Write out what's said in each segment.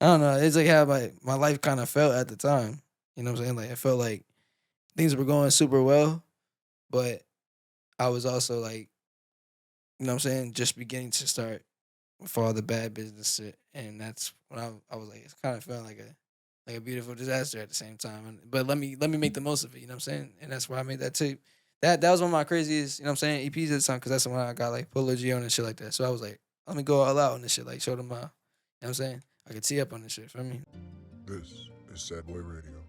I don't know. It's like how my life kind of felt at the time. You know what I'm saying? Like it felt like things were going super well, but I was also like, you know what I'm saying, just beginning to start with all the bad business shit, and that's when I was like, it's kind of felt like a beautiful disaster at the same time. But let me make the most of it. You know what I'm saying? And that's why I made that tape. That was one of my craziest, you know what I'm saying, EPs at the time because that's the one I got like Polo G on and shit like that. So I was like, let me go all out on this shit, like show them, you know what I'm saying? I could tee up on this shit. Feel me? This is Sad Boy Radio.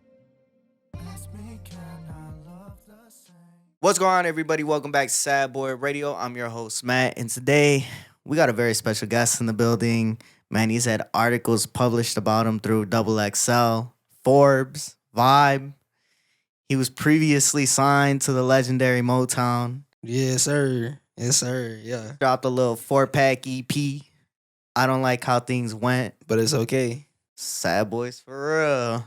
What's going on, everybody? Welcome back to Sad Boy Radio. I'm your host, Matt, and today we got a very special guest in the building. Man, he's had articles published about him through XXL, Forbes, Vibe. He was previously signed to the legendary Motown. Yes, sir. Yes, sir. Yeah. Dropped a little 4-pack EP. I don't like how things went. But it's okay. Sad Boys for real.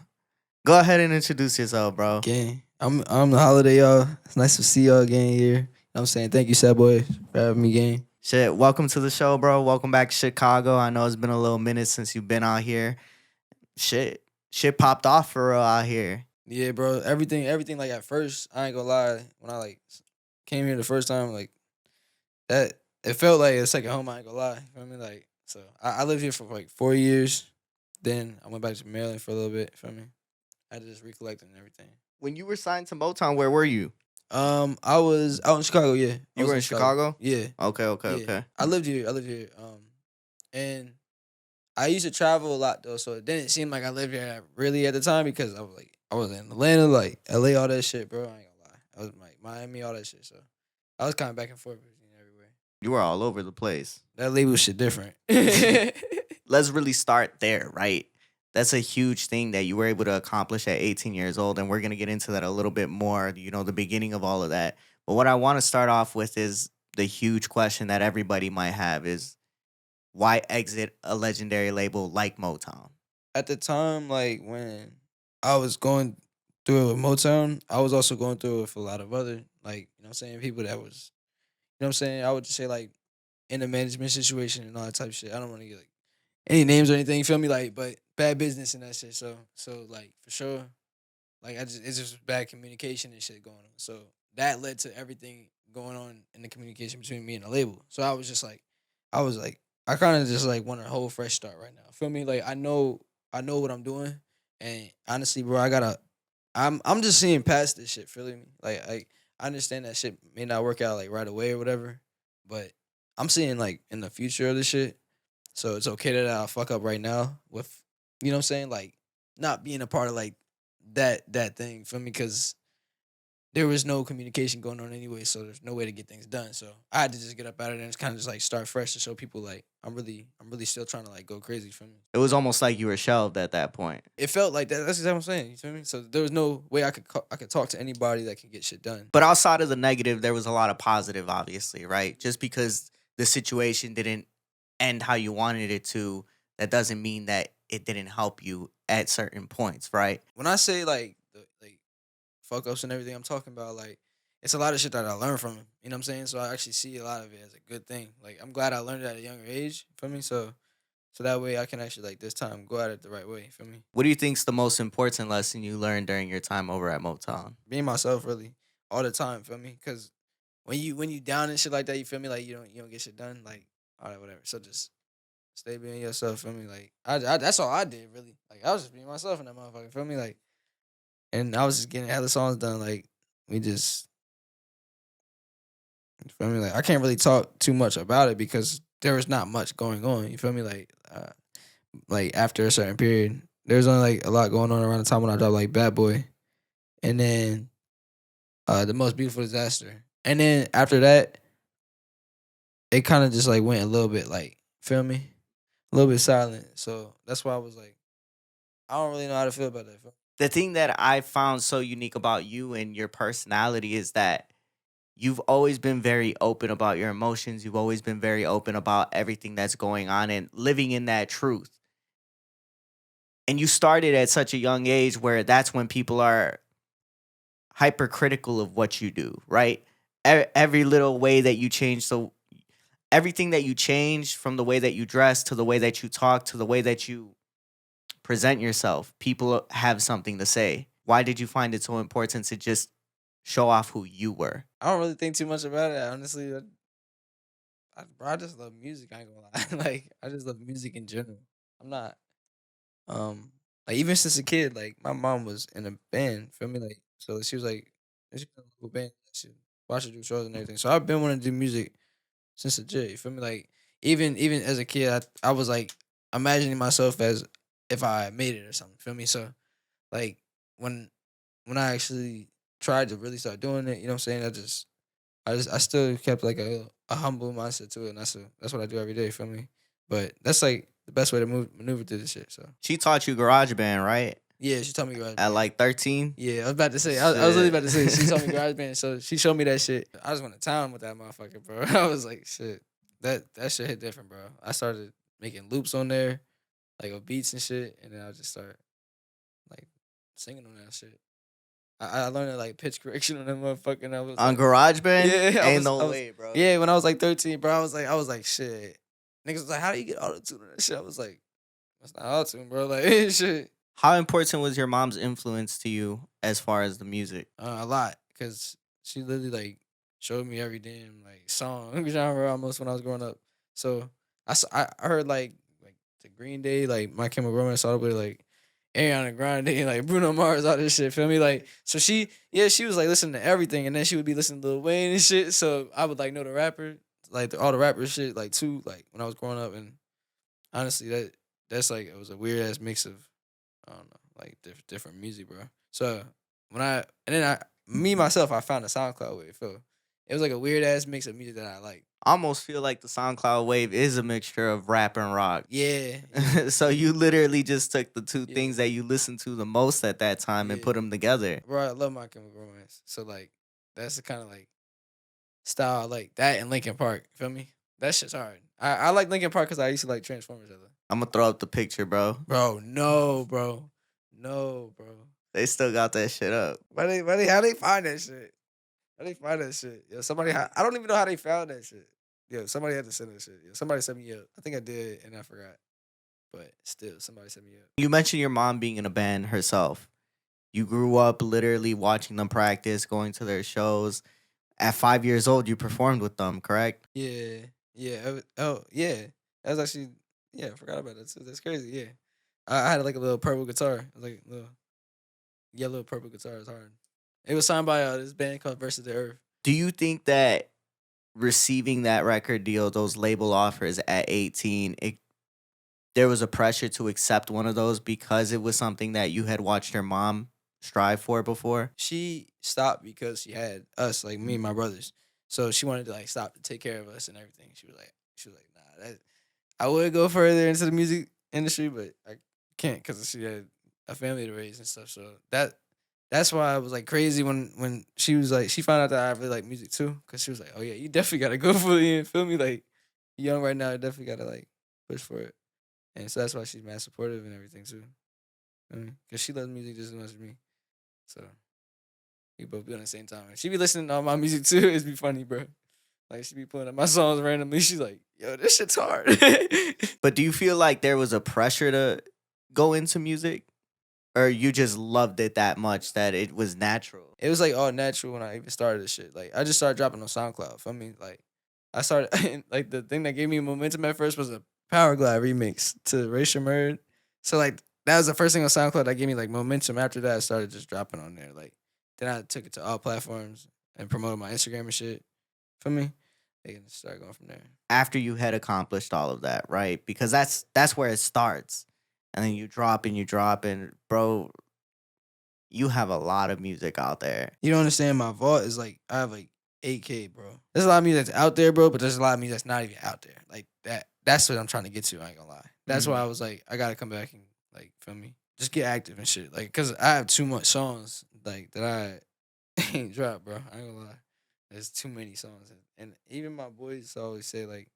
Go ahead and introduce yourself, bro. Okay. I'm TheHxliday, y'all. It's nice to see y'all again here. You know what I'm saying? Thank you, Sad Boy, for having me again. Shit, welcome to the show, bro. Welcome back to Chicago. I know it's been a little minute since you've been out here. Shit popped off for real out here. Yeah, bro. Everything like at first, I ain't gonna lie, when I like came here the first time, like that it felt like a second home, I ain't gonna lie. You feel me? Like so I lived here for like 4 years. Then I went back to Maryland for a little bit, feel me? I had to just recollect and everything. When you were signed to Motown, where were you? I was out in Chicago, yeah. You were in Chicago? Yeah. Okay. I lived here. And I used to travel a lot though, so it didn't seem like I lived here really at the time because I was in Atlanta, like LA, all that shit, bro. I ain't gonna lie. I was like Miami, all that shit. So I was kind of back and forth between everywhere. You were all over the place. That label shit different. Let's really start there, right? That's a huge thing that you were able to accomplish at 18 years old, and we're going to get into that a little bit more, the beginning of all of that. But what I want to start off with is the huge question that everybody might have is, why exit a legendary label like Motown? At the time, like when I was going through it with Motown, I was also going through it with a lot of other, like, you know what I'm saying, people that was, you know what I'm saying, I would just say like in a management situation and all that type of shit. I don't want to get like any names or anything, you feel me? Like, but bad business and that shit. So like for sure, like it's just bad communication and shit going on. So that led to everything going on in the communication between me and the label. So I was like, I kind of just like want a whole fresh start right now. Feel me? Like I know what I'm doing, and honestly, bro, I'm just seeing past this shit. Feeling me? Like I understand that shit may not work out like right away or whatever, but I'm seeing like in the future of this shit. So it's okay that I fuck up right now with, you know what I'm saying, like not being a part of like that thing for me because there was no communication going on anyway. So there's no way to get things done. So I had to just get up out of there and just kind of just like start fresh to show people like I'm really still trying to like go crazy for me. It was almost like you were shelved at that point. It felt like that. That's exactly what I'm saying. You feel me? So there was no way I could talk to anybody that can get shit done. But outside of the negative, there was a lot of positive, obviously, right? Just because the situation didn't end how you wanted it to, that doesn't mean that it didn't help you at certain points, right? When I say like like fuck ups and everything, I'm talking about like it's a lot of shit that I learned from him. You know what I'm saying? So I actually see a lot of it as a good thing. Like I'm glad I learned it at a younger age. For me, so that way I can actually like this time go at it the right way. For me, What do you think's the most important lesson you learned during your time over at Motown? being myself really all the time. For me, because when you down and shit like that, you feel me? Like you don't get shit done. Like all right, whatever. So just stay being yourself. Feel me? Like I that's all I did really. Like I was just being myself in that motherfucker. Feel me? Like and I was just getting hella songs done. Like we just you feel me? Like I can't really talk too much about it because there was not much going on. You feel me? Like after a certain period, there was only like a lot going on around the time when I dropped like Bad Boy, and then the Most Beautiful Disaster, and then after that, it kind of just like went a little bit like feel me, a little bit silent. So that's why I was like, I don't really know how to feel about that. The thing that I found so unique about you and your personality is that you've always been very open about your emotions. You've always been very open about everything that's going on and living in that truth. And you started at such a young age where that's when people are hypercritical of what you do, right? Every little way that you change, so everything that you change from the way that you dress to the way that you talk to the way that you present yourself. People have something to say. Why did you find it so important to just show off who you were? I don't really think too much about it, honestly. Bro, I just love music. I ain't gonna lie. Like I just love music in general. I'm not like even since a kid, like my mom was in a band. Feel me? Like so she was like she was in a local band. She watched her do shows and everything. So I've been wanting to do music since a J. You feel me? Like even as a kid, I was like imagining myself as if I made it or something. Feel me? So like when when I actually tried to really start doing it, you know what I'm saying? I still kept like a humble mindset to it, and that's what I do every day. Feel me? But that's like the best way to maneuver through this shit. So She taught you GarageBand, right? yeah, she taught me garage At band. like 13? Yeah, I was about to say. I was really about to say. She taught me Shit. garage band, so she showed me that shit. I just went to town with that motherfucker, bro. I was like, shit, that shit hit different, bro. I started making loops on there, like with beats and shit, and then I just start like singing on that shit. I learned like pitch correction on that motherfucker, and I was On like, GarageBand? yeah, Ain't I no was, way, bro. yeah. When I was like 13, bro, I was like, shit. Niggas was like, how do you get auto tune on that shit? I was like, that's not auto tune, bro. Like shit, How important was your mom's influence to you as far as the music? a lot, cause she literally like showed me every damn like song genre almost when I was growing up. So I heard like the Green Day, like My Chemical Romance, all the way to, like Ariana Grande, like Bruno Mars, all this shit. Feel me? Like so she was like listening to everything, and then she would be listening to Lil Wayne and shit. So I would like know the rapper, like all the rapper shit, like too, like when I was growing up. And honestly, that's like it was a weird ass mix of I don't know, like different music, bro. So when and then me myself, I found a SoundCloud wave. So it was like a weird ass mix of music that I like. I almost feel like the SoundCloud wave is a mixture of rap and rock. Yeah, So you literally just took the two yeah, things that you listened to the most at that time and yeah. put them together. Bro, I love My Chemical Romance. So like that's the kind of like style I like that and Linkin Park. Feel me? That shit's hard. I like Linkin Park because I used to like Transformers. I'm gonna throw up the picture, bro. Bro, no, bro, no, bro. They still got that shit up. How they find that shit? How they find that shit? Yo, I don't even know how they found that shit. Yo, somebody had to send that shit. Yo, somebody sent me up. I think I did, and I forgot. But still, somebody sent me up. You mentioned your mom being in a band herself. You grew up literally watching them practice, going to their shows. At 5 years old, you performed with them, correct? Yeah, yeah. Oh, yeah. That was actually yeah. I forgot about that too. That's crazy. Yeah, I had like a little purple guitar. It was like a little yellow purple guitar. It's hard. It was signed by this band called Versus the Earth. Do you think that receiving that record deal, those label offers at 18, there was a pressure to accept one of those because it was something that you had watched your mom strive for before? She stopped because she had us, like me and my brothers. So she wanted to like stop to take care of us and everything. She was like, nah, that I would go further into the music industry, but I can't because she had a family to raise and stuff. So that's why I was like crazy when she was like she found out that I really like music too, because she was like, oh yeah, you definitely gotta go for it. Feel me? Like you young right now, you definitely gotta like push for it. And so that's why she's mad supportive and everything too. Because she loves music just as much as me. So we both be on the same time. And she be listening to all my music too. It's be funny, bro. Like she be pulling up my songs randomly. She's like, "Yo, this shit's hard." But do you feel like there was a pressure to go into music? Or you just loved it that much that it was natural? It was like all natural when I even started this shit. Like I just started dropping on SoundCloud. I mean, like I started like the thing that gave me momentum at first was a Power Glide remix to Racial Murd. So like that was the first thing on SoundCloud that gave me like momentum. After that, I started just dropping on there. Like then I took it to all platforms and promoted my Instagram and shit. For me, they can start going from there. After you had accomplished all of that, right? Because that's where it starts. And then you drop and bro, you have a lot of music out there. You don't understand. My vault is like I have like 8K, bro. There's a lot of music that's out there, bro, but there's a lot of music that's not even out there. Like that. That's what I'm trying to get to. I ain't gonna lie. That's why I was like, I gotta come back and like, feel me, just get active and shit. Like, cause I have too much songs like that I ain't dropped, bro. I ain't gonna lie. There's too many songs, and even my boys always say like,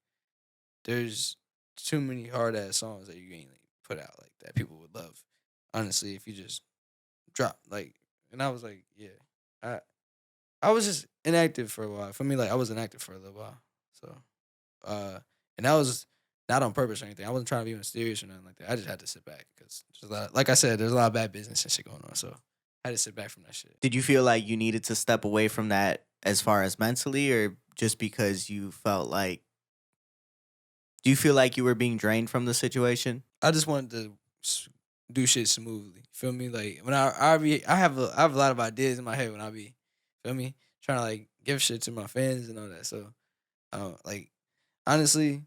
there's too many hard ass songs that you ain't like, put out like that people would love. Honestly, if you just drop like, and I was like, yeah, I I was just inactive for a while. For me, like I was inactive for a little while. So, uh, and not on purpose or anything. I wasn't trying to be mysterious or nothing like that. I just had to sit back because, like I said, there's a lot of bad business and shit going on. So I had to sit back from that shit. Did you feel like you needed to step away from that as far as mentally, or just because you felt like, do you feel like you were being drained from the situation? I just wanted to do shit smoothly. Feel me? Like when I have a lot of ideas in my head when I be, feel me, trying to like give shit to my fans and all that. So like honestly,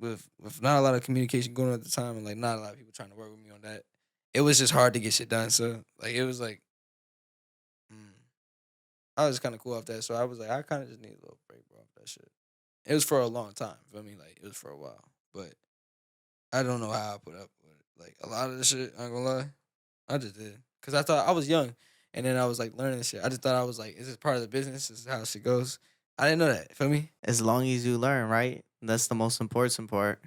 with not a lot of communication going on at the time and like not a lot of people trying to work with me on that, it was just hard to get shit done. So like it was like mm, I was kind of cool off that. So I was like I kind of just need a little break, bro, off that shit. It was for a long time. Feel me? Like it was for a while, but I don't know how I put up with it. Like a lot of the shit. I ain't gonna lie, I just did because I thought I was young, and then I was like learning this shit. I just thought I was like, is this part of the business? This is how shit goes. I didn't know that. Feel me? As long as you learn, right? That's the most important part.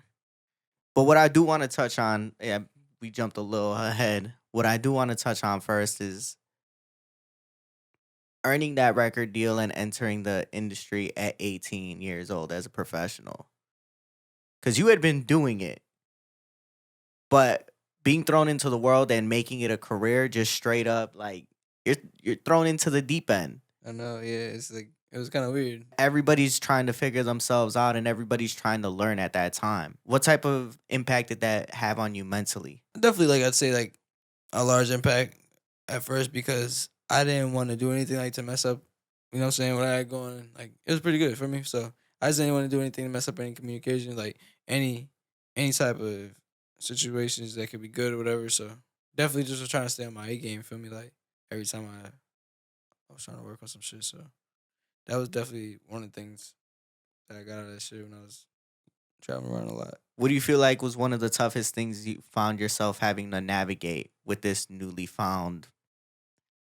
But what I do want to touch on, yeah, we jumped a little ahead. What I do want to touch on first is earning that record deal and entering the industry at 18 years old as a professional. Because you had been doing it, but being thrown into the world and making it a career, just straight up, like you're thrown into the deep end. I know. Yeah, it's like it was kind of weird. Everybody's trying to figure themselves out and everybody's trying to learn at that time. What type of impact did that have on you mentally? Definitely, like I'd say, like a large impact at first because I didn't want to do anything like to mess up. You know what I'm saying? What I had going, like it was pretty good for me. So I just didn't want to do anything to mess up any communication, like any any type of situations that could be good or whatever. So definitely just was trying to stay on my A game. Feel me? Like every time I was trying to work on some shit. So that was definitely one of the things that I got out of that shit when I was traveling around a lot. What do you feel like was one of the toughest things you found yourself having to navigate with this newly found,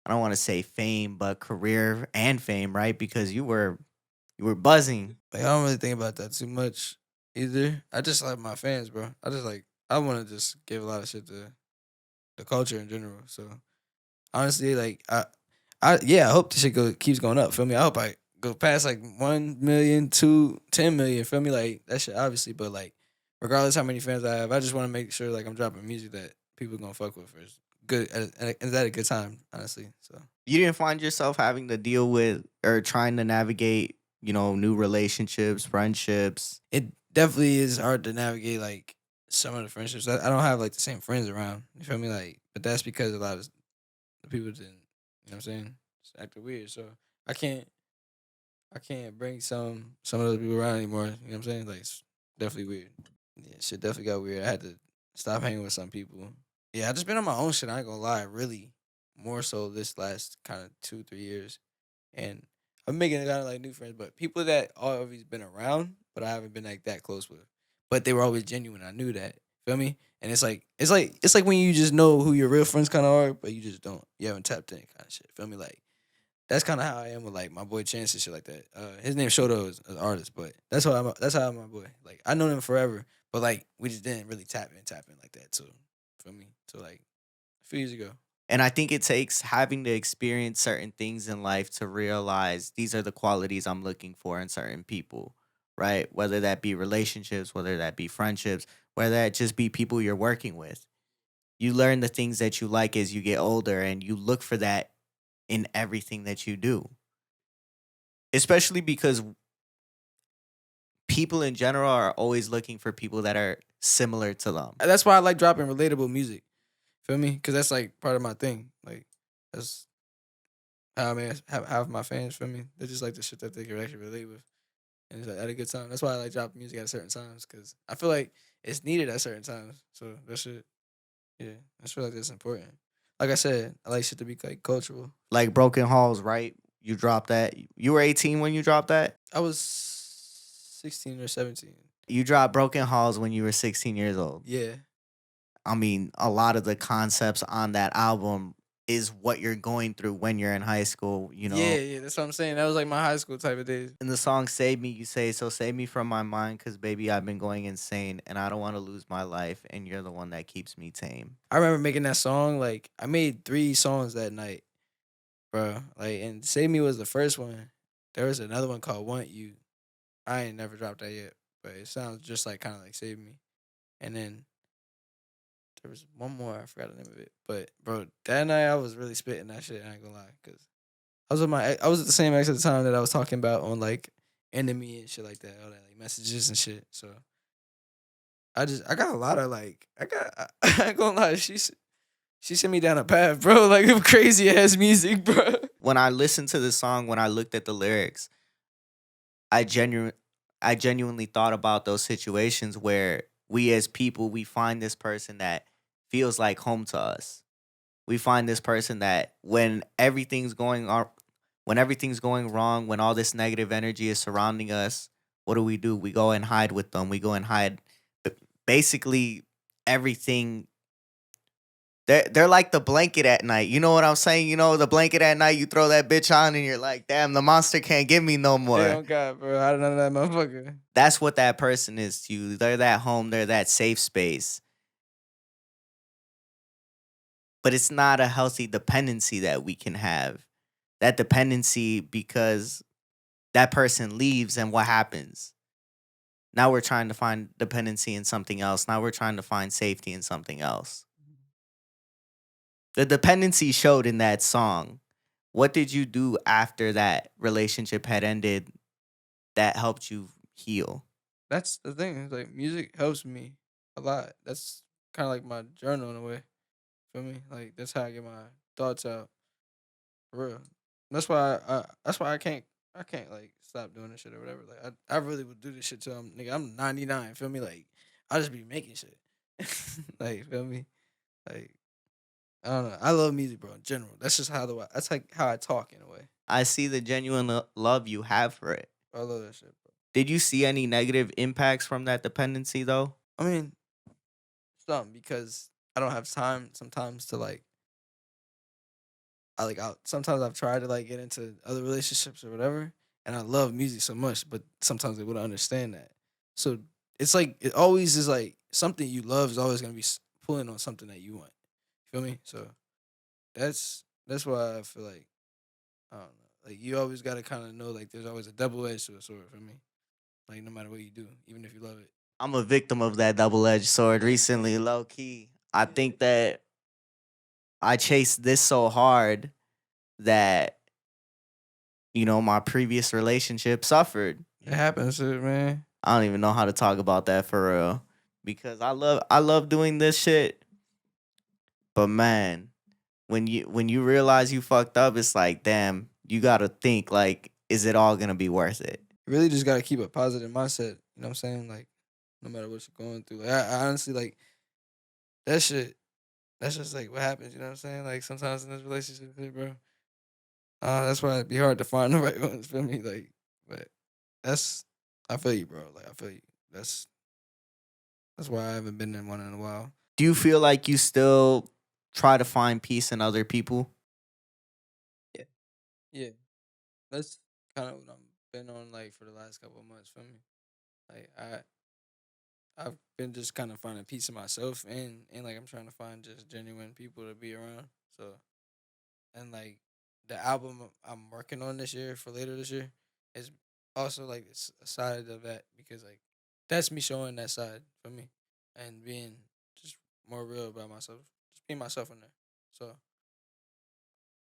I don't want to say fame, but career and fame, right? Because you were buzzing. Like I don't really think about that too much either. I just like my fans, bro. I want to just give a lot of shit to the culture in general. So honestly, like I hope the shit keeps going up. Feel me? I hope I go past like 1 million, 10 million. Feel me? Like that shit obviously, but like regardless how many fans I have, I just want to make sure like I'm dropping music that people gonna fuck with first. Good and it's at a good time, honestly. So You didn't find yourself having to deal with or trying to navigate, new relationships, friendships. it definitely is hard to navigate like some of the friendships. I don't have like the same friends around. You feel me? Like, but that's because a lot of the people didn't. You know what I'm saying? Just acting weird. So I can't. I can't bring some of those people around anymore. You know what I'm saying? Like, it's definitely weird. Yeah, shit definitely got weird. I had to stop hanging with some people. Yeah, I just been on my own shit. I ain't gonna lie. Really, more so this last kind of 2 3 years, and I'm making kind of like new friends, but people that always been around, but I haven't been like that close with. But they were always genuine. I knew that. Feel me? And it's like when you just know who your real friends kind of are, but you just don't. You haven't tapped in kind of shit. Feel me? Like that's kind of how I am with like my boy Chance and shit like that. His name Shoto is an artist, but that's how I'm my boy. Like I known him forever, but like we just didn't really tap in like that. So feel me? So like a few years ago. And I think it takes having to experience certain things in life to realize these are the qualities I'm looking for in certain people, right? Whether that be relationships, whether that be friendships, whether that just be people you're working with. You learn the things that you like as you get older and you look for that in everything that you do. Especially because people in general are always looking for people that are similar to them. That's why I like dropping relatable music. Feel me? Because that's like part of my thing. Like that's how I mean have my fans. Feel me? They just like the shit that they can actually relate with, and it's like at a good time. That's why I like dropping music at certain times because I feel like it's needed at certain times. So that shit, yeah, I feel like that's important. Like I said, I like shit to be like cultural. Like Broken Halls, right? You dropped that. You were 18 when you dropped that? I was 16 or 17. You dropped Broken Halls when you were 16 years old. Yeah, I mean, a lot of the concepts on that album is what you're going through when you're in high school, yeah. That's what I'm saying. That was like my high school type of days. In the song Save Me, you say, "So save me from my mind, cause baby, I've been going insane, and I don't want to lose my life, and you're the one that keeps me tame." I remember making that song. Like I made 3 songs that night, bro. Like and Save Me was the first one. There was another one called Want You. I ain't never dropped that yet, but it sounds just like kind of like Save Me. And then there was one more, I forgot the name of it. But bro, that night I was really spitting that shit. I ain't gonna lie, cause I was with the same ex at the time that I was talking about on like enemy and shit like that, all that like messages and shit. So I got a lot of like I ain't gonna lie, she sent me down a path, bro, like of crazy ass music, bro. When I listened to the song, when I looked at the lyrics, I genuine I genuinely thought about those situations where we as people we find this person that feels like home to us. We find this person that when everything's going wrong, when all this negative energy is surrounding us, what do? We go and hide with them. We go and hide b- basically everything. They're like the blanket at night. You know what I'm saying? You know, the blanket at night, you throw that bitch on and you're like, damn, the monster can't get me no Hey, more. oh God, bro, I don't know that motherfucker. That's what that person is to you. They're that home, they're that safe space. But it's not a healthy dependency that we can have. That dependency because that person leaves and what happens? Now we're trying to find dependency in something else. Now we're trying to find safety in something else. The dependency showed in that song. What did you do after that relationship had ended that helped you heal? That's the thing. It's like music helps me a lot. That's kind of like my journal in a way. Feel me? Like that's how I get my thoughts out. For real. That's why I can't like stop doing this shit or whatever. Like I really would do this shit till I'm 99. Feel me? Like I just be making shit. Like feel me? Like I don't know. I love music, bro. In general, that's just that's like how I talk in a way. I see the genuine love you have for it. I love that shit, bro. Did you see any negative impacts from that dependency though? I mean, some because I don't have time sometimes to like sometimes I've tried to like get into other relationships or whatever, and I love music so much, but sometimes they wouldn't understand that. So it's like it always is like something you love is always gonna be pulling on something that you want. Feel me? So that's why I feel like I don't know. Like you always gotta kind of know like there's always a double edge to a sword. For me, like no matter what you do, even if you love it. I'm a victim of that double-edged sword recently, low key. I think that I chased this so hard that my previous relationship suffered. It happens, shit, man. I don't even know how to talk about that for real because I love doing this shit, but man, when you realize you fucked up, it's like, damn, you got to think like is it all going to be worth it? You really just gotta keep a positive mindset. You know what I'm saying? Like no matter what you're going through. Like I honestly like that shit. That's just like what happens. You know what I'm saying? Like sometimes in this relationship, shit, bro. That's why it'd be hard to find the right ones. Feel me? Like, but that's I feel you, bro. Like I feel you. That's why I haven't been in one in a while. Do you feel like you still try to find peace in other people? Yeah, yeah. That's kind of what I'm been on like for the last couple of months. Feel me? Like I've been just kind of finding peace in myself and like I'm trying to find just genuine people to be around. So and like the album I'm working on this year for later this year is also like a side of that because like that's me showing that side for me and being just more real about myself, just being myself in there. So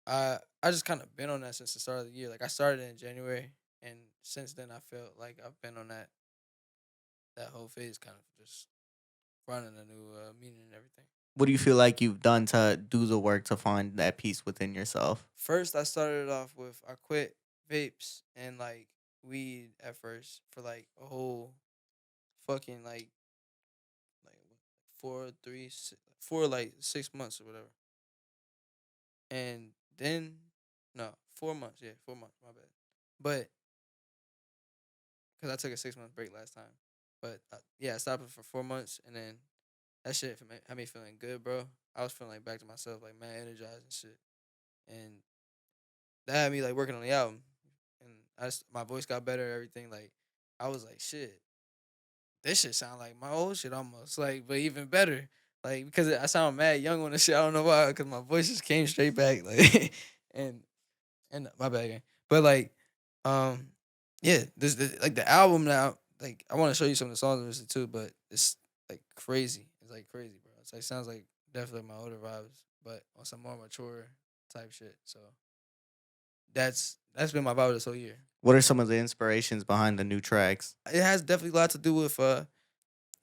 I just kind of been on that since the start of the year. Like I started in January, and since then I felt like I've been on that whole phase, kind of just finding a new meaning and everything. What do you feel like you've done to do the work to find that peace within yourself? First, I started off with I quit vapes and like weed at first for like a whole fucking like 6 months or whatever. And then no 4 months, yeah 4 months, my bad. But because I took a 6 month break last time, but yeah I stopped it for 4 months and then that shit had me feeling good, bro. I was feeling like back to myself, like mad energized and shit, and that had me like working on the album, and my voice got better, everything. Like I was like, shit, this shit sound like my old shit almost, like, but even better, like because I sound mad young on this shit. I don't know why, because my voice just came straight back, like, and my bad again. But like, um, yeah, this like the album now. like I want to show you some of the songs I listen to, but it's like crazy. It's like crazy, bro. It's like sounds like definitely my older vibes, but on some more mature type shit. So that's been my vibe this whole year. What are some of the inspirations behind the new tracks? It has definitely a lot to do with you know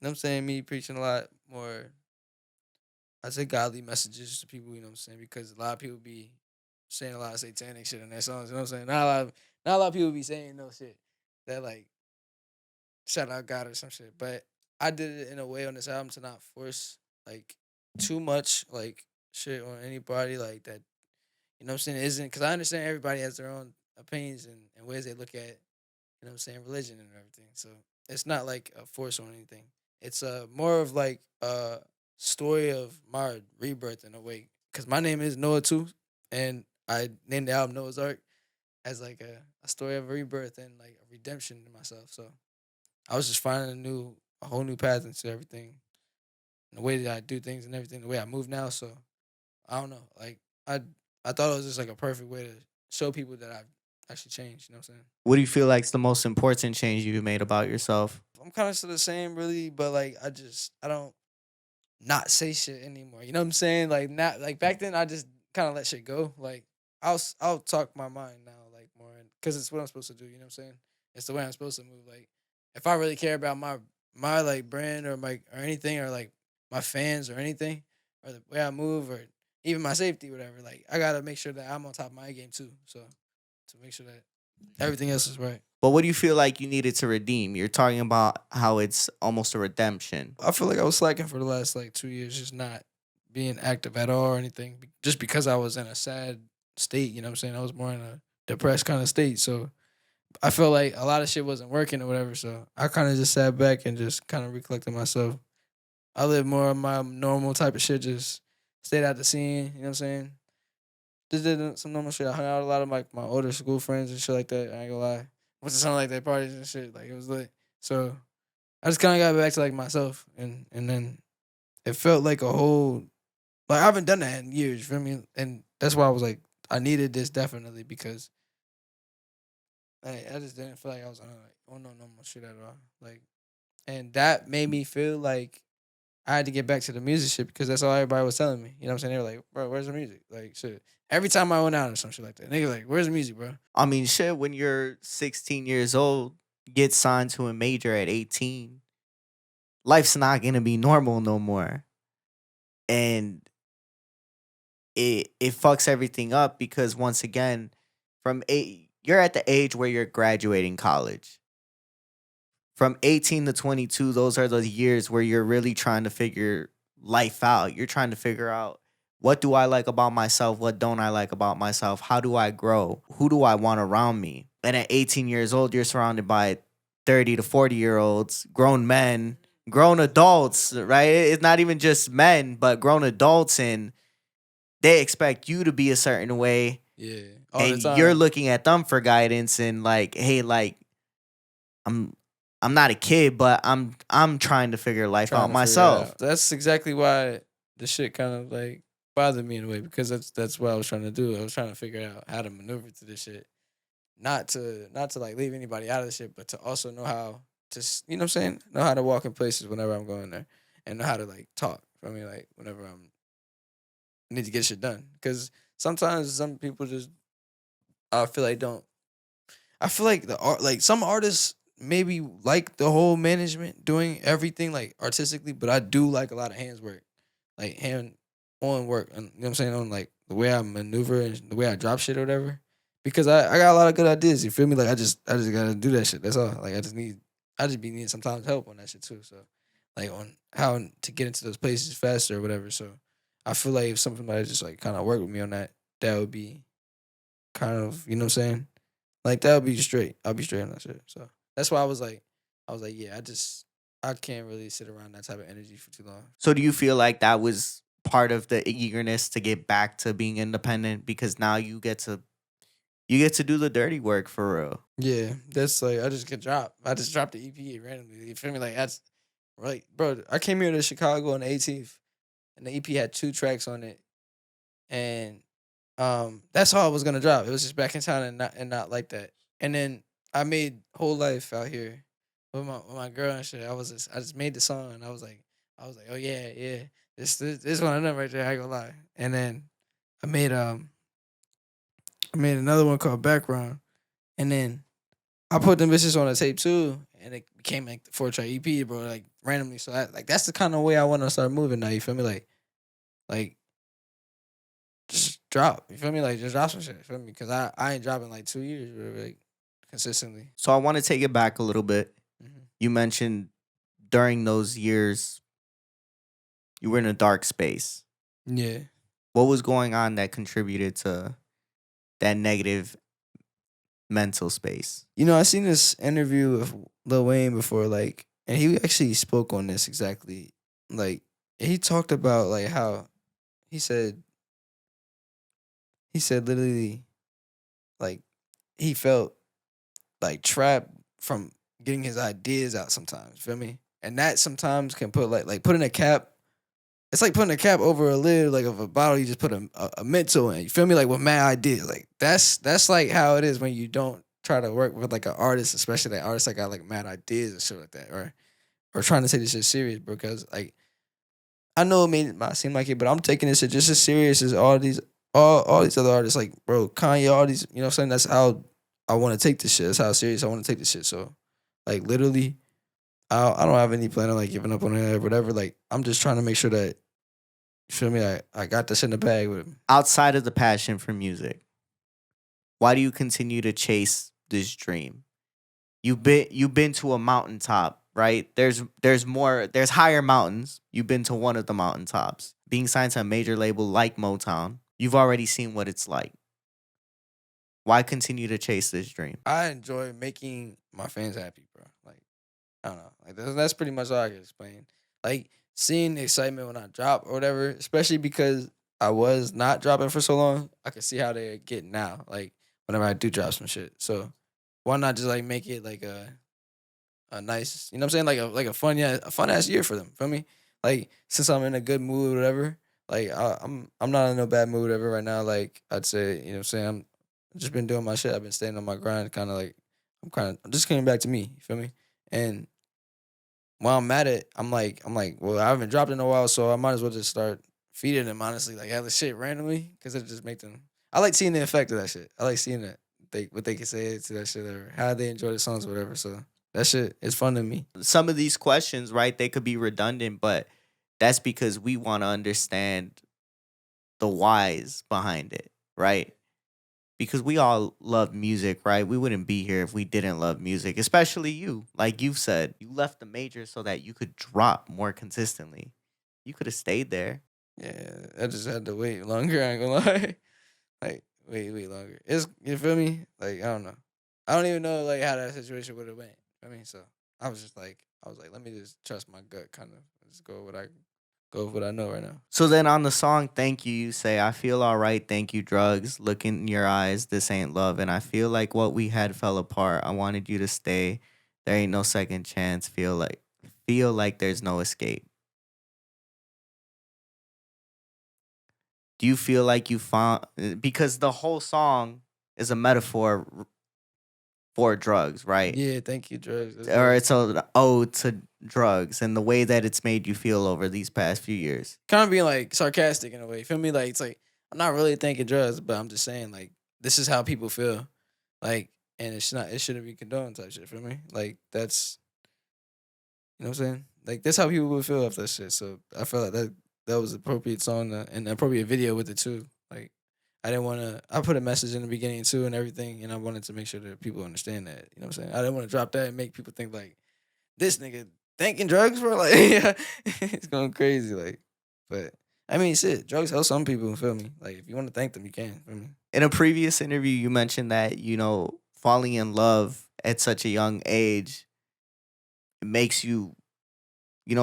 what I'm saying, me preaching a lot more, I say, godly messages to people, you know what I'm saying? Because a lot of people be saying a lot of satanic shit in their songs, you know what I'm saying? Not a lot of people be saying no shit that like shout out God or some shit. But I did it in a way on this album to not force like too much like shit on anybody like that. You know what I'm saying? It isn't because I understand everybody has their own opinions and ways they look at, you know what I'm saying, religion and everything. So it's not like a force on anything. It's more of like a story of my rebirth in a way. Cause my name is Noah too, and I named the album Noah's Ark as like a story of rebirth and like a redemption in myself. So I was just finding a whole new path into everything, and the way that I do things and everything, the way I move now. So I don't know, like I I thought it was just like a perfect way to show people that I've actually changed. You know what I'm saying? What do you feel like is the most important change you've made about yourself? I'm kind of still the same, really, but like I don't not say shit anymore. You know what I'm saying? Like not like back then, I just kind of let shit go. Like I'll talk my mind now, like more, because it's what I'm supposed to do. You know what I'm saying? It's the way I'm supposed to move. Like if I really care about my like brand or my or anything or like my fans or anything or the way I move or even my safety, whatever. Like I gotta make sure that I'm on top of my game too. So to make sure that everything else is right. But what do you feel like you needed to redeem? You're talking about how it's almost a redemption. I feel like I was slacking for the last like 2 years, just not being active at all or anything. Just because I was in a sad state, you know what I'm saying? I was more in a depressed kind of state. So I felt like a lot of shit wasn't working or whatever. So I kind of just sat back and just kind of recollected myself. I lived more of my normal type of shit, just stayed out the scene, you know what I'm saying? Just did some normal shit. I hung out with a lot of my older school friends and shit like that. I ain't gonna lie. Went to some like that parties and shit. Like it was lit. So I just kind of got back to like myself, and then it felt like a whole like I haven't done that in years. You feel me? And that's why I was like, I needed this definitely because I just didn't feel like I was on no normal shit at all. Like, and that made me feel like I had to get back to the music shit because that's all everybody was telling me. You know what I'm saying? They were like, bro, where's the music? Like, shit. Every time I went out or some shit like that, nigga like, where's the music, bro? I mean, shit, when you're 16 years old, get signed to a major at 18, life's not going to be normal no more. And it fucks everything up because once again, you're at the age where you're graduating college. From 18 to 22, those are the years where you're really trying to figure life out. You're trying to figure out, what do I like about myself? What don't I like about myself? How do I grow? Who do I want around me? And at 18 years old, you're surrounded by 30 to 40-year-olds, grown men, grown adults, right? It's not even just men, but grown adults, and they expect you to be a certain way. Yeah, all the And you're time. looking at them for guidance and like, hey, like, I'm I'm not a kid, but I'm trying to figure life Trying out to figure it myself. out. That's exactly why the shit kind of like bothered me in a way because that's what I was trying to do. I was trying to figure out how to maneuver through this shit, not to like leave anybody out of the shit, but to also know how to you know what I'm saying, know how to walk in places whenever I'm going there, and know how to like talk. I mean, like whenever I need to get shit done, because sometimes some people just I feel like don't. I feel like the art, like some artists maybe like the whole management doing everything like artistically, but I do like a lot of hands work, like hand on work, and you know what I'm saying, on like the way I maneuver and the way I drop shit or whatever. Because I got a lot of good ideas. You feel me? Like I just gotta do that shit. That's all. Like I just be needing sometimes help on that shit too. So like on how to get into those places faster or whatever. So I feel like if somebody just like kind of work with me on that, that would be kind of, you know what I'm saying? Like that would be straight. I'll be straight on that shit. So that's why I was like, yeah, I can't really sit around that type of energy for too long. So do you feel like that was part of the eagerness to get back to being independent because now you get to do the dirty work for real? Yeah, that's like I just get dropped. I just dropped the EP randomly. You feel me? Like that's right, bro. I came here to Chicago on the 18th, and the EP had 2 tracks on it, and that's all I was gonna drop. It was just back in town and not like that. And then I made whole life out here with my girl and shit. I just made the song and I was like, oh yeah, yeah. This one of them right there, I ain't gonna lie. And then I made I made another one called Background. And then I put them bitches on a tape too. And it became like the 4-track EP, bro, like randomly. So like that's the kind of way I wanna start moving now, you feel me? Like just drop. You feel me? Like just drop some shit. You feel me? Cause I ain't dropping like 2 years, bro, like consistently. So I want to take it back a little bit. Hmm. You mentioned during those years you were in a dark space. Yeah. What was going on that contributed to that negative mental space? You know, I seen this interview with Lil Wayne before, like, and he actually spoke on this exactly. Like, he talked about like how he said he said literally like he felt like trapped from getting his ideas out sometimes. Feel me? And that sometimes can put like putting a cap. It's like putting a cap over a lid, like of a bottle. You just put a mental in. You feel me? Like with mad ideas. Like that's like how it is when you don't try to work with like an artist, especially that artist that got like mad ideas and shit like that, or trying to take this shit serious, bro. Because like I know it may not seem like it, but I'm taking this shit just as serious as all these other artists. Like bro, Kanye, all these, you know what I'm saying? That's how I want to take this shit. That's how serious I want to take this shit. So like literally, I don't have any plan on like giving up on it or whatever. Like I'm just trying to make sure that you feel me? I got this in the bag with him. Outside of the passion for music, why do you continue to chase this dream? You've been to a mountaintop, right? There's higher mountains. You've been to one of the mountaintops. Being signed to a major label like Motown, you've already seen what it's like. Why continue to chase this dream? I enjoy making my fans happy, bro. Like I don't know, like that's pretty much all I can explain. Like seeing the excitement when I drop or whatever, especially because I was not dropping for so long, I can see how they get now. Like whenever I do drop some shit, so why not just like make it like a nice, you know what I'm saying, like a fun ass year for them. Feel me? Like since I'm in a good mood, or whatever. Like I'm not in no bad mood ever right now. Like I'd say, you know what I'm saying, I'm just been doing my shit. I've been staying on my grind, kind of like I'm just coming back to me. You feel me? And while I'm at it, I'm like, well, I haven't dropped in a while, so I might as well just start feeding them honestly, like hella shit randomly, because it just make them. I like seeing the effect of that shit. I like seeing that they what they can say to that shit or how they enjoy the songs or whatever. So that shit is fun to me. Some of these questions, right, they could be redundant, but that's because we want to understand the whys behind it, right? Because we all love music, right? We wouldn't be here if we didn't love music, especially you. Like you've said, you left the major so that you could drop more consistently. You could have stayed there. Yeah, I just had to wait longer. I ain't gonna lie, like wait longer. It's you feel me? Like I don't know. I don't even know like how that situation would have went. I mean, so I was like, let me just trust my gut, kind of just go with what I know right now. So then on the song Thank You, you say, I feel all right, thank you, drugs. Look in your eyes, this ain't love. And I feel like what we had fell apart. I wanted you to stay. There ain't no second chance. Feel like there's no escape. Do you feel like you found, because the whole song is a metaphor for drugs, right? Yeah, thank you, drugs. That's Or dope. it's an ode to drugs and the way that it's made you feel over these past few years. Kind of being like sarcastic in a way. Feel me? Like it's like I'm not really thinking drugs, but I'm just saying like this is how people feel. Like and it's not it shouldn't be condoned type shit. Feel me? Like that's you know what I'm saying? Like that's how people would feel after that shit. So I felt like that was appropriate song and appropriate video with it too. Like I didn't want to. I put a message in the beginning too and everything, and I wanted to make sure that people understand that. You know what I'm saying? I didn't want to drop that and make people think like this nigga thinking drugs, bro. Like it's going crazy. Like, but I mean, shit, drugs help some people. Feel me? Like if you want to thank them, you can. Feel me? In a previous interview, you mentioned that, falling in love at such a young age, it makes you,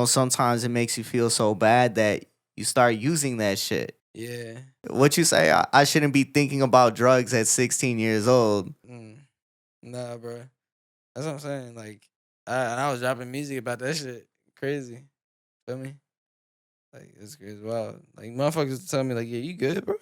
sometimes it makes you feel so bad that you start using that shit. Yeah. What you say? I shouldn't be thinking about drugs at 16 years old. Mm. Nah, bro. That's what I'm saying. Like, I was dropping music about that shit. Crazy. Feel me? Like, it's crazy. Wow. Like, motherfuckers tell me, like, yeah, you good, bro?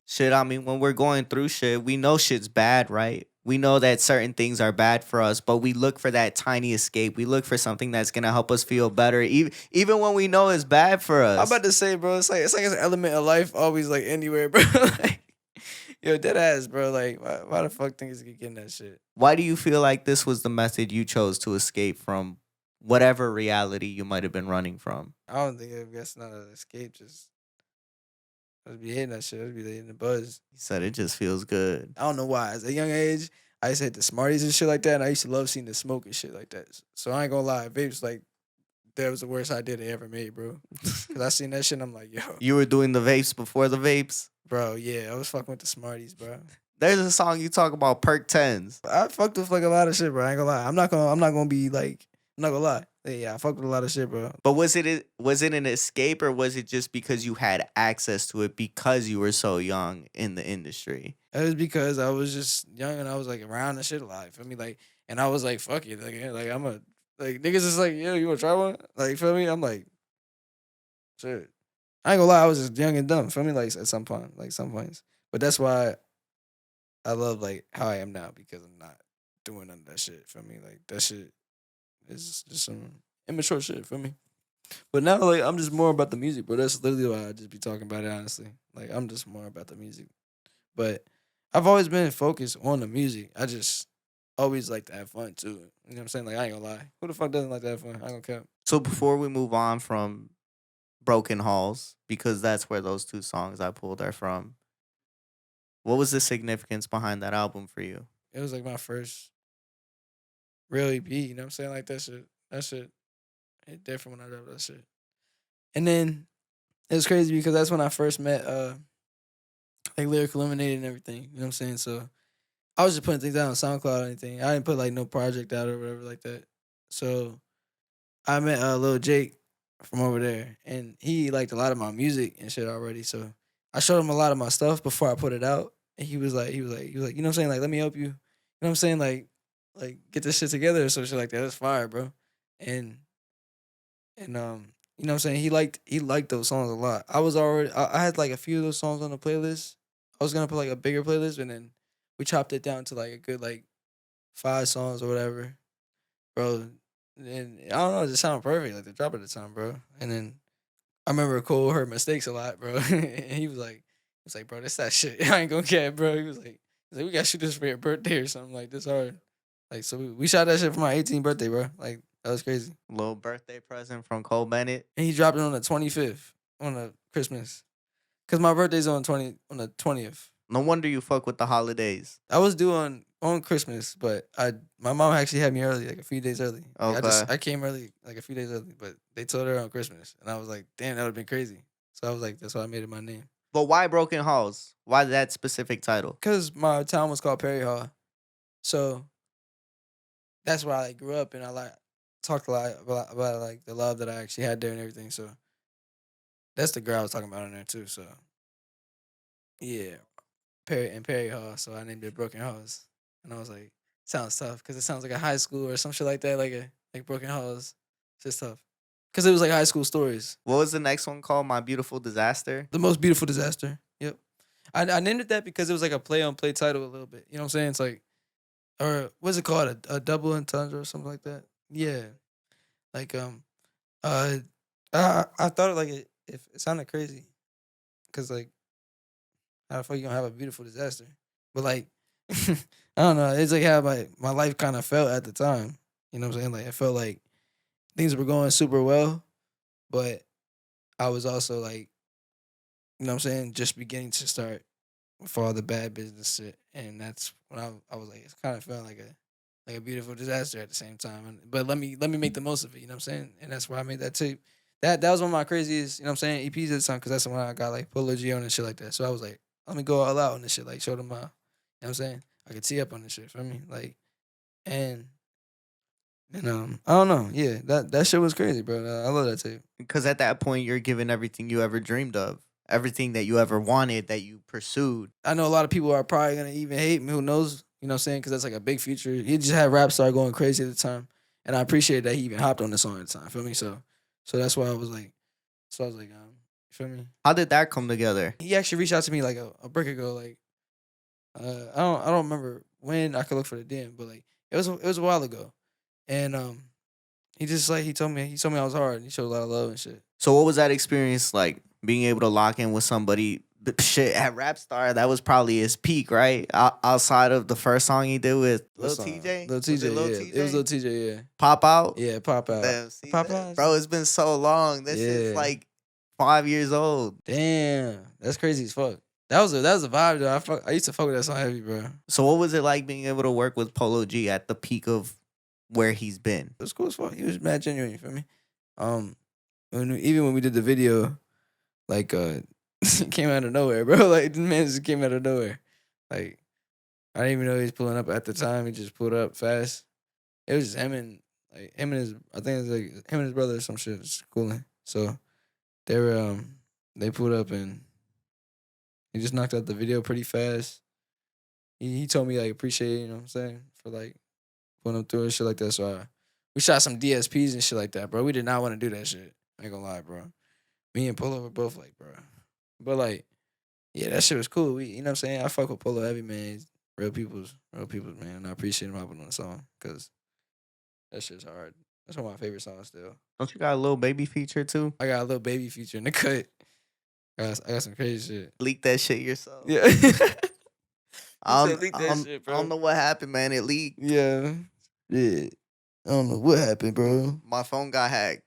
Shit, I mean, when we're going through shit, we know shit's bad, right? We know that certain things are bad for us, but we look for that tiny escape. We look for something that's gonna help us feel better, even when we know it's bad for I'm us. about to say, bro, it's like an element of life always like anywhere, bro. Like, yo, dead ass, bro. Like, why the fuck niggas get getting that shit? Why do you feel like this was the method you chose to escape from whatever reality you might have been running from? I don't think that's not an escape. I just be hitting that shit. I just be hitting the buzz. He said it just feels good. I don't know why. At a young age, I used to hit the Smarties and shit like that, and I used to love seeing the smoke and shit like that. So I ain't gonna lie, vapes like that was the worst idea they ever made, bro. Cause I seen that shit, and I'm like, yo, You were doing the vapes before the vapes? bro, yeah, I was fucking with the Smarties, bro. There's a song you talk about, Perk 10s. I fucked with like a lot of shit, bro. I ain't gonna lie. I'm not gonna be like, I'm not gonna lie. Yeah, I fucked with a lot of shit, bro. But was it an escape, or was it just because you had access to it because you were so young in the industry? It was because I was just young and I was like around the shit a lot. Feel me? Like, and I was like, fuck it. Like, I'm a like niggas is like, yo, you wanna try one? Like, feel me? I'm like, shit. I ain't gonna lie, I was just young and dumb. Feel me? Like at some point, like some points. But that's why I love like how I am now because I'm not doing none of that shit. Feel me? Like that shit is just some immature shit. Feel me? But now, like, I'm just more about the music, bro. That's literally why I just be talking about it, honestly. Like, I'm just more about the music. But I've always been focused on the music. I just always like to have fun, too. You know what I'm saying? Like, I ain't gonna lie. Who the fuck doesn't like to have fun? I ain't gonna cap. So before we move on from Broken Halls, because that's where those two songs I pulled are from, what was the significance behind that album for you? It was like my first real EP, you know what I'm saying? Like, that shit hit different when I dropped that shit. And then it was crazy because that's when I first met, like, Lyrical Eliminated and everything. You know what I'm saying? So I was just putting things out on SoundCloud or anything. I didn't put like no project out or whatever like that. So I met Lil Jake from over there, and he liked a lot of my music and shit already. So I showed him a lot of my stuff before I put it out, and he was like, you know what I'm saying? Like, let me help you. You know what I'm saying? Like get this shit together or some shit like that. That's fire, bro. And you know what I'm saying? He liked those songs a lot. I had like a few of those songs on the playlist. I was gonna put like a bigger playlist, and then we chopped it down to like a good like 5 songs or whatever, bro. And I don't know, it just sounded perfect, like the drop at the time, bro. And then I remember Cole heard mistakes a lot, bro. And he was like, bro, that's that shit. I ain't gonna care, bro. He's like, we gotta shoot this for your birthday or something like this hard. Like, so we shot that shit for my 18th birthday, bro. Like, that was crazy. Little birthday present from Cole Bennett. And he dropped it on the 25th, on the Christmas. Cause my birthday's on the 20th. No wonder you fuck with the holidays. I was due on Christmas, but my mom actually had me early, like a few days early. Like, Okay. I came early, like a few days early, but they told her on Christmas, and I was like, damn, that would have been crazy. So I was like, that's why I made it my name. But why Broken Halls? Why that specific title? Cause my town was called Perry Hall, so that's where I like grew up, and I like talked a lot about like the love that I actually had there and everything. So that's the girl I was talking about in there too. So yeah, Perry Hall. So I named it Broken Halls, and I was like, sounds tough because it sounds like a high school or some shit like that, like Broken Halls. It's just tough because it was like high school stories. What was the next one called? My Beautiful Disaster? The Most Beautiful Disaster. Yep. I named it that because it was like a play on play title a little bit. You know what I'm saying? It's like, or what's it called? A double entendre or something like that. Yeah. Like uh I thought like if it sounded crazy because like how the fuck you gonna have a beautiful disaster? But like I don't know. It's like how my life kind of felt at the time. You know what I'm saying? Like it felt like things were going super well, but I was also like, you know what I'm saying, just beginning to start with all the bad business shit. And that's when I was like, it's kind of felt like a beautiful disaster at the same time. But let me make the most of it, you know what I'm saying? And that's why I made that tape. That was one of my craziest, you know what I'm saying, EPs at the time, because that's when I got like Polo G on and shit like that. So I was like, let me go all out on this shit, like show them you know what I'm saying? I could tee up on this shit, feel me? Like, and I don't know, yeah, that shit was crazy, bro. I love that tape. Because at that point, you're giving everything you ever dreamed of, everything that you ever wanted, that you pursued. I know a lot of people are probably gonna even hate me. Who knows? You know what I'm saying? Because that's like a big future. He just had rap star going crazy at the time, and I appreciate that he even hopped on the song at the time. Feel me? So that's why I was like, you feel me? How did that come together? He actually reached out to me like a break ago. Like, I don't remember when I could look for the DM, but like it was a while ago, and he told me I was hard. And he showed a lot of love and shit. So what was that experience like? Being able to lock in with somebody, shit at Rap Star, that was probably his peak, right? Outside of the first song he did with What Lil song? TJ, Lil was it TJ, Lil yeah, it was TJ? Lil TJ, yeah, Pop out. yeah, pop out, Damn, see pop that, out, bro. It's been so long. This shit's yeah. like 5 years old. Damn, that's crazy as fuck. That was a vibe though. I used to fuck with that song heavy, bro. It So what was it like being able to work with Polo G at the peak of where he's been? was cool as fuck. He was mad genuine. You feel me? Um, even when we did the video, like it came out of nowhere, bro. Like the man just came out of nowhere. Like I didn't even know he was pulling up at the time. He just pulled up fast. It was just him and his. I think it's like him and his brother or some shit. Just cooling. So they were they pulled up and he just knocked out the video pretty fast. He told me like appreciate, you know what I'm saying, for like putting him through and shit like that. So we shot some DSPs and shit like that, bro. We did not want to do that shit. I ain't gonna lie, bro. Me and Polo were both like, bro. But like, yeah, that shit was cool. You know what I'm saying? I fuck with Polo heavy, man. He's real people's, man. And I appreciate him hopping on the song because that shit's hard. That's one of my favorite songs still. Don't you got a little baby feature too? I got a little baby feature in the cut. I got some crazy shit. Leak that shit yourself. Yeah. I said don't, leak I that don't, shit, I don't bro. know what happened, man. It leaked. Yeah. Yeah. I don't know what happened, bro. My phone got hacked.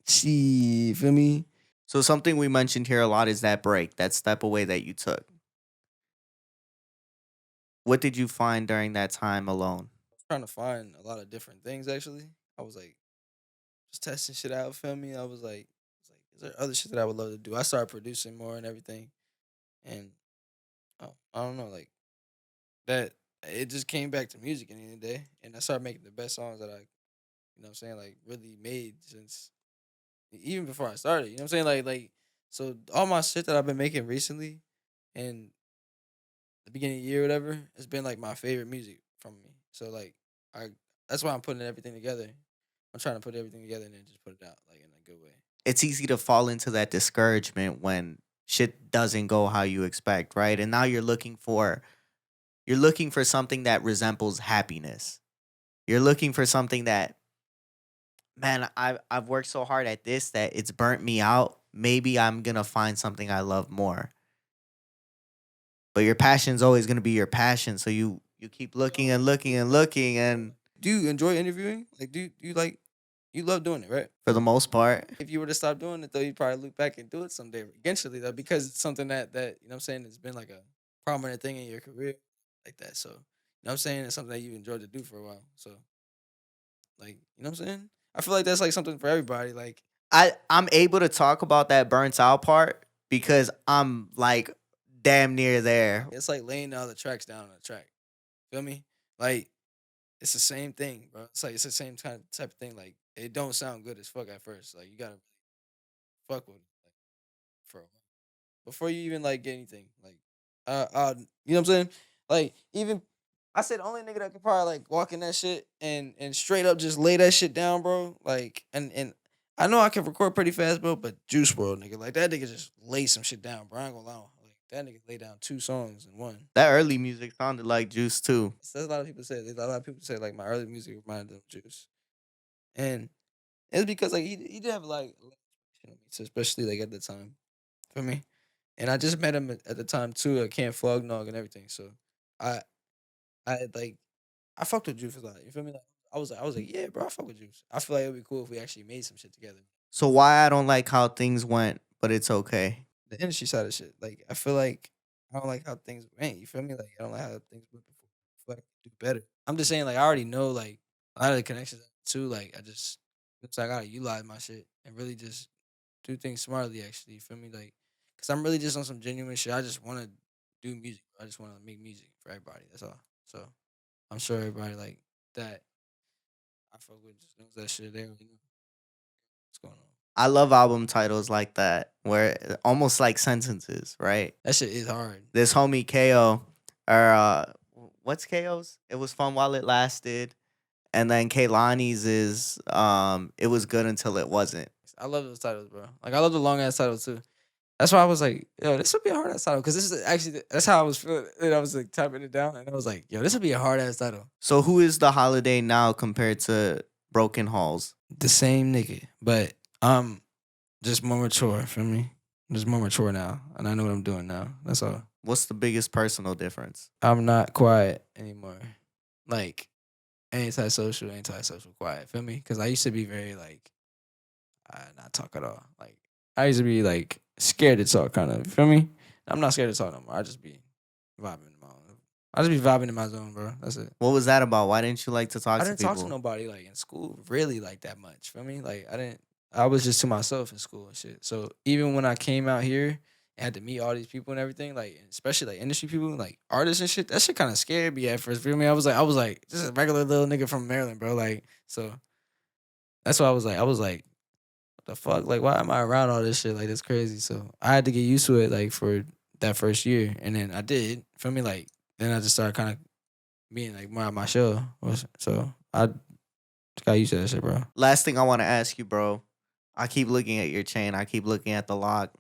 She feel me? So something we mentioned here a lot is that break, that step away that you took. What did you find during that time alone? Trying to find a lot of different things actually. I was like just testing shit out, feel me? I was like, is there other shit that I would love to do? I started producing more and everything. And I don't know, like that it just came back to music at the end of the day. And I started making the best songs that I, you know what I'm saying, like really made since even before I started. You know what I'm saying? Like so all my shit that I've been making recently and the beginning of the year, whatever, it's been like my favorite music from me. So like I that's why I'm putting everything together. I'm trying to put everything together and then just put it out like in a good way. It's easy to fall into that discouragement when shit doesn't go how you expect, right? And now you're looking for something that resembles happiness. You're looking for something that, man, I've worked so hard at this that it's burnt me out. Maybe I'm gonna find something I love more. But your passion's always gonna be your passion. So you keep looking and looking and looking, and Do you enjoy interviewing? Like do you like you love doing it, right? for the most part, If you were to stop doing it though, you'd probably look back and do it someday eventually though, because it's something that you know what I'm saying, it's been like a prominent thing in your career like that. So you know what I'm saying, it's something that you enjoyed to do for a while. So like, you know what I'm saying? I feel like that's like something for everybody. Like I'm able to talk about that burnt out part because I'm like damn near there. it's like laying all the tracks down on the track. Feel me? Like it's the same thing, bro. It's like it's the same type of thing. Like it don't sound good as fuck at first. Like you gotta fuck with it like, for a while before you even like get anything. Like you know what I'm saying? Like even I said the only nigga that could probably like walk in that shit and straight up just lay that shit down, bro. Like and I know I can record pretty fast, bro, but Juice World nigga, like that nigga just lay some shit down, bro. I ain't gonna lie. Like that nigga lay down 2 songs in one. That early music sounded like Juice too. That's a lot of people say. A lot of people say like my early music reminded them of Juice, and it's because like he did have like a lot of inspiration on me, so especially like at the time for me. And I just met him at the time too at Camp Flognog and everything. So I like I fucked with Juice a lot. You feel me? Like I was like, yeah, bro, I fuck with Juice. I feel like it'd be cool if we actually made some shit together. So why I don't like how things went, but it's okay. The industry side of shit. Like I feel like I don't like how things went. You feel me? Like I don't like how things went before. I feel like I could do better. I'm just saying, like I already know like a lot of the connections too. Like I just it's like I gotta utilize my shit and really just do things smartly. Actually, you feel me? Like, cause I'm really just on some genuine shit. I just want to do music. I just want to make music for everybody. That's all. So I'm sure everybody like that I fuck with just knows that shit. They already know what's going on. I love album titles like that, where almost like sentences, right? That shit is hard. This homie KO, or what's KO's? It was fun while it lasted, and then Kaylani's is it was good until it wasn't. I love those titles, bro. Like I love the long ass titles too. That's why I was like, yo, this would be a hard ass title because this is actually that's how I was feeling. And I was like typing it down, and I was like, yo, this would be a hard ass title. So who is the Hxliday now compared to Broken Halls? The same nigga, but I'm just more mature. Feel me? I'm just more mature now, and I know what I'm doing now. That's all. What's the biggest personal difference? I'm not quiet anymore. Like antisocial, quiet. Feel me? Because I used to be very like, not talk at all. Like I used to be like scared to talk, kind of. Feel me? I'm not scared to talk no more. I just be vibing in my own. I just be vibing in my zone, bro. That's it. What was that about? Why didn't you like to talk I to didn't people? talk to nobody like in school really like that much. Feel me? Like I didn't. I was just to myself in school and shit. So even when I came out here and had to meet all these people and everything, like especially like industry people, like artists and shit, that shit kind of scared me at first. Feel me? I was like, just a regular little nigga from Maryland, bro. Like so. That's why I was like, what the fuck? Like, why am I around all this shit? Like, that's crazy. So I had to get used to it, like, for that first year. And then I did. Feel me? Like, then I just started kind of being, like, more at my shell. So I just got used to that shit, bro. Last thing I want to ask you, bro. I keep looking at your chain. I keep looking at the lock.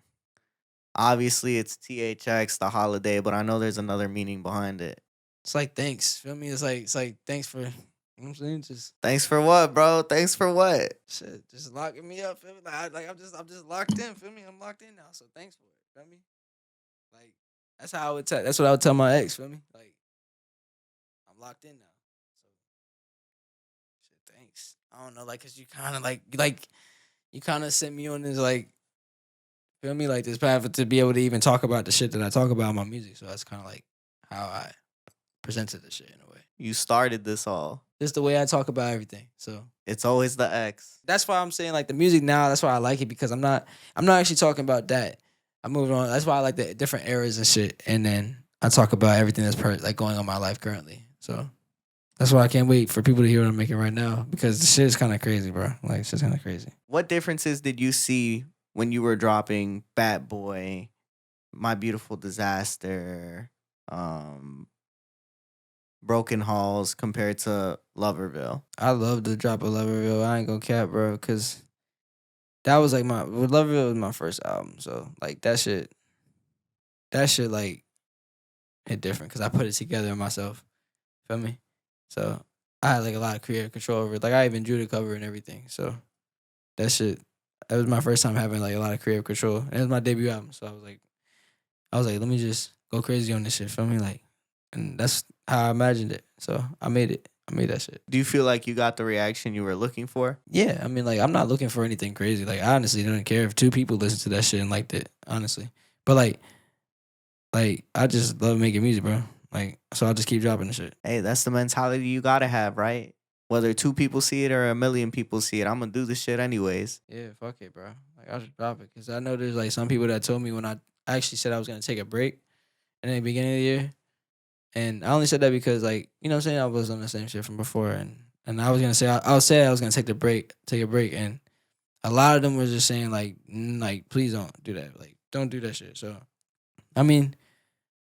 Obviously, it's THX, the Hxliday, but I know there's another meaning behind it. It's like, thanks. Feel me? It's like thanks for, you know what I'm saying? Just Thanks for what, bro? Thanks for what? shit, just locking me up. Feel me? Like I'm just locked in. Feel me? I'm locked in now. So thanks for it. Feel me? Like, that's how I would tell, that's what I would tell my ex. Feel me? Like, I'm locked in now. So shit, thanks. I don't know, like, cause you kind of like you kind of sent me on this like, feel me, like this path to be able to even talk about the shit that I talk about in my music. So that's kind of like how I presented the shit in a way. You started this all. Just the way I talk about everything. So It's always the X. that's why I'm saying like the music now. That's why I like it because I'm not actually talking about that. I'm moving on. That's why I like the different eras and shit. And then I talk about everything that's like going on in my life currently. So that's why I can't wait for people to hear what I'm making right now because the shit is kind of crazy, bro. Like, it's just kind of crazy. What differences did you see when you were dropping Bad Boy, My Beautiful Disaster, Broken Halls compared to Loverville? I love the drop of Loverville. I ain't gonna cap, bro, because that was like Loverville was my first album. So, like, that shit, like, hit different because I put it together myself. Feel me? So, I had, like, a lot of creative control over it. Like, I even drew the cover and everything. So, that shit, that was my first time having, like, a lot of creative control. And it was my debut album. So, I was like, let me just go crazy on this shit. Feel me? Like, and that's how I imagined it. So, I made it. I made that shit. Do you feel like you got the reaction you were looking for? Yeah, I mean, like, I'm not looking for anything crazy. Like, I honestly don't care if 2 people listen to that shit and liked it, honestly. But, like, I just love making music, bro. Like, so I'll just keep dropping the shit. Hey, that's the mentality you gotta have, right? Whether 2 people see it or 1,000,000 people see it, I'm gonna do this shit anyways. Yeah, fuck it, bro. Like, I'll just drop it. Because I know there's, like, some people that told me when I actually said I was going to take a break in the beginning of the year. And I only said that because, like, you know what I'm saying? I was on the same shit from before. And I was going to say, I say I was going to take a break. And a lot of them were just saying, like, please don't do that. Like, don't do that shit. So, I mean,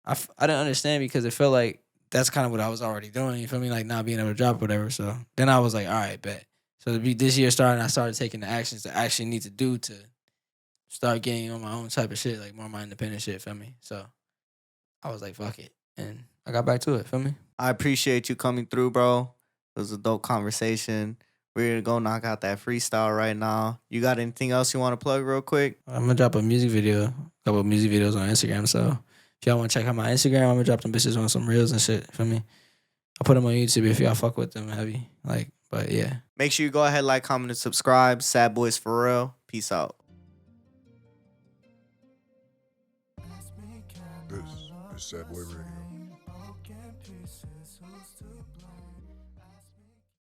I didn't understand because it felt like that's kind of what I was already doing. You feel me? Like, not being able to drop whatever. So then I was like, all right, bet. So this year started, I started taking the actions that I actually need to do to start getting on my own type of shit, like more my independent shit, feel me? So I was like, fuck it. And I got back to it, feel me? I appreciate you coming through, bro. It was a dope conversation. We're gonna go knock out that freestyle right now. You got anything else you want to plug real quick? I'm gonna drop a music video, a couple of music videos on Instagram. So if y'all want to check out my Instagram, I'm gonna drop them bitches on some reels and shit, feel me? I'll put them on YouTube if y'all fuck with them heavy. Like, but yeah. Make sure you go ahead, like, comment, and subscribe. Sad Boys for real. Peace out. This is Sad Boy Radio.